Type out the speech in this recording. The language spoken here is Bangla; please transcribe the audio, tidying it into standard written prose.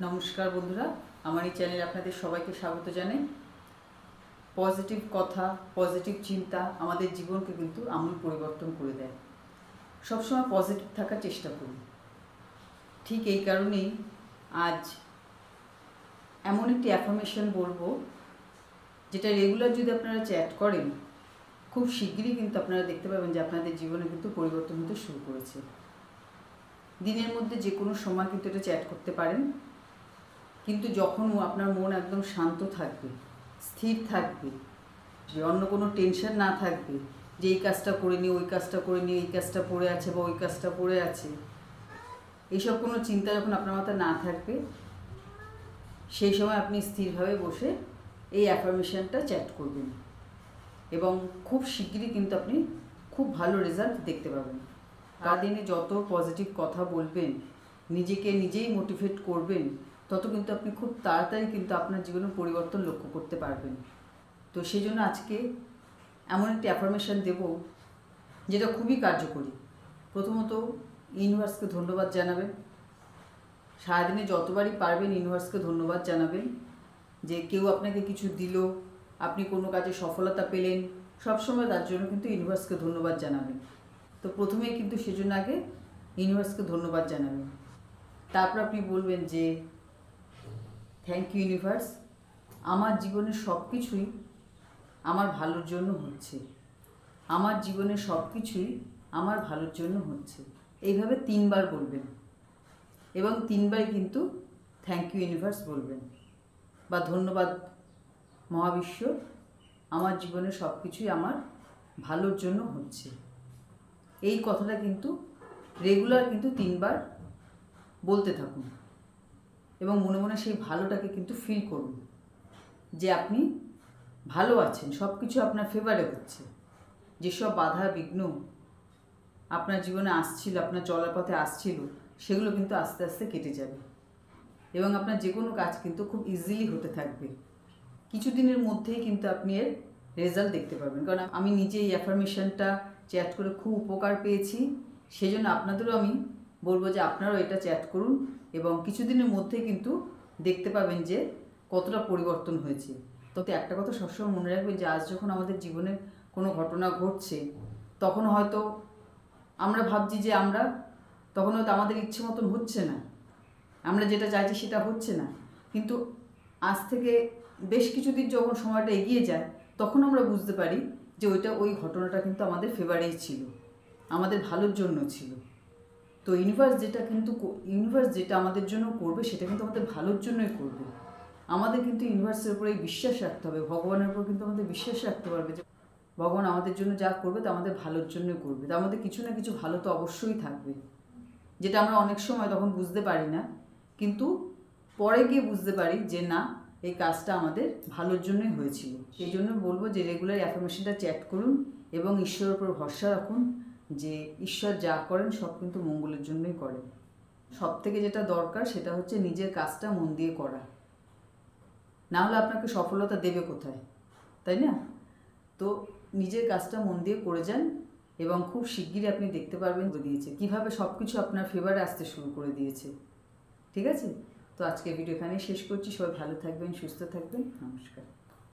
নমস্কার বন্ধুরা, আমার এই চ্যানেলে আপনাদের সবাইকে স্বাগত জানাই। পজিটিভ কথা, পজিটিভ চিন্তা আমাদের জীবনকে কিন্তু আমূল পরিবর্তন করে দেয়। সবসময় পজিটিভ থাকার চেষ্টা করি। ঠিক এই কারণেই আজ এমন একটি অ্যাফার্মেশন বলবো, যেটা রেগুলার যদি আপনারা চ্যাট করেন, খুব শিগগিরই কিন্তু আপনারা দেখতে পাবেন যে আপনাদের জীবনে কিন্তু পরিবর্তন হতে শুরু করেছে। দিনের মধ্যে যে কোনো সময় কিন্তু এটা চ্যাট করতে পারেন, কিন্তু যখন আপনার মন একদম শান্ত থাকবে, স্থির থাকবে, যে অন্য কোনো টেনশন না থাকবে যে এই কাজটা করে নিই, ওই কাজটা করে নিই, এই কাজটা পড়ে আছে বা ওই কাজটা পড়ে আছে, এইসব কোনো চিন্তা যখন আপনার মাথায় না থাকবে, সেই সময় আপনি স্থিরভাবে বসে এই অ্যাফার্মেশনটা চ্যাট করবেন এবং খুব শিগগিরই কিন্তু আপনি খুব ভালো রেজাল্ট দেখতে পাবেন। সারাদিনে যত পজিটিভ কথা বলবেন, নিজেকে নিজেই মোটিভেট করবেন, তত কিন্তু আপনি খুব তাড়াতাড়ি কিন্তু আপনার জীবনে পরিবর্তন লক্ষ্য করতে পারবেন। তো সেই জন্য আজকে এমন একটি অ্যাফার্মেশন দেব যেটা খুবই কার্যকরী। প্রথমত ইউনিভার্সকে ধন্যবাদ জানাবেন। সারাদিনে যতবারই পারবেন ইউনিভার্সকে ধন্যবাদ জানাবেন যে কেউ আপনাকে কিছু দিল, আপনি কোনো কাজে সফলতা পেলেন, সবসময় তার জন্য কিন্তু ইউনিভার্সকে ধন্যবাদ জানাবেন। তো প্রথমেই কিন্তু সেজন্য আগে ইউনিভার্সকে ধন্যবাদ জানাবেন। তারপর আপনি বলবেন যে থ্যাংক ইউ ইউনিভার্স, আমার জীবনের সব কিছুই আমার ভালোর জন্য হচ্ছে, আমার জীবনের সব কিছুই আমার ভালোর জন্য হচ্ছে। এইভাবে 3 বার বলবেন এবং 3 বার কিন্তু থ্যাংক ইউ ইউনিভার্স বলবেন বা ধন্যবাদ মহাবিশ্ব, আমার জীবনের সব কিছুই আমার ভালোর জন্য হচ্ছে। এই কথাটা কিন্তু রেগুলার কিন্তু 3 বার বলতে থাকুন এবং মনে মনে সেই ভালোটাকে কিন্তু ফিল করুন যে আপনি ভালো আছেন, সব কিছু আপনার ফেভারে হচ্ছে। যেসব বাধা বিঘ্ন আপনার জীবনে আসছিল, আপনার চলার পথে আসছিল, সেগুলো কিন্তু আস্তে আস্তে কেটে যাবে এবং আপনার যে কোনো কাজ কিন্তু খুব ইজিলি হতে থাকবে। কিছুদিনের মধ্যেই কিন্তু আপনি এর রেজাল্ট দেখতে পাবেন। কারণ আমি নিজে এই অ্যাফার্মেশনটা চ্যাট করে খুব উপকার পেয়েছি। সেই জন্য আপনাদেরও আমি বলবো যে আপনারাও এটা চ্যাট করুন এবং কিছুদিনের মধ্যেই কিন্তু দেখতে পাবেন যে কতটা পরিবর্তন হয়েছে। তো একটা কথা সবসময় মনে রাখবেন যে আজ যখন আমাদের জীবনে কোনো ঘটনা ঘটছে, তখন হয়তো আমরা ভাবছি যে তখন হয়তো আমাদের ইচ্ছে মতন হচ্ছে না, আমরা যেটা চাইছি সেটা হচ্ছে না, কিন্তু আজ থেকে বেশ কিছুদিন যখন সময়টা এগিয়ে যায়, তখন আমরা বুঝতে পারি যে ওই ঘটনাটা কিন্তু আমাদের ফেভারেই ছিল, আমাদের ভালোর জন্য ছিল। তো ইউনিভার্স যেটা আমাদের জন্য করবে সেটা কিন্তু আমাদের ভালোর জন্যই করবে। আমাদের কিন্তু ইউনিভার্সের উপরে বিশ্বাস রাখতে হবে, ভগবানের উপর কিন্তু আমাদের বিশ্বাস রাখতে পারবে যে ভগবান আমাদের জন্য যা করবে তা আমাদের ভালোর জন্যই করবে। তার মধ্যে কিছু না কিছু ভালো তো অবশ্যই থাকবে, যেটা আমরা অনেক সময় তখন বুঝতে পারি না, কিন্তু পরে গিয়ে বুঝতে পারি যে না, এই কাজটা আমাদের ভালোর জন্যই হয়েছিল। সেই জন্য বলবো যে রেগুলার অ্যাফার্মেশনটা চ্যাট করুন এবং ঈশ্বরের উপর ভরসা রাখুন যে ঈশ্বর যা করেন সব কিন্তু মঙ্গলের জন্যই করেন। সব থেকে যেটা দরকার সেটা হচ্ছে নিজের কাজটা মন দিয়ে করা, না হলে আপনাকে সফলতা দেবে কোথায়, তাই না? তো নিজের কাজটা মন দিয়ে করে যান এবং খুব শিগগিরই আপনি দেখতে পারবেন দিয়েছে কীভাবে সব কিছু আপনার ফেভারে আসতে শুরু করে দিয়েছে। ঠিক আছে? তো আজকে ভিডিও এখানেই শেষ করছি। সবাই ভালো থাকবেন, সুস্থ থাকবেন। নমস্কার।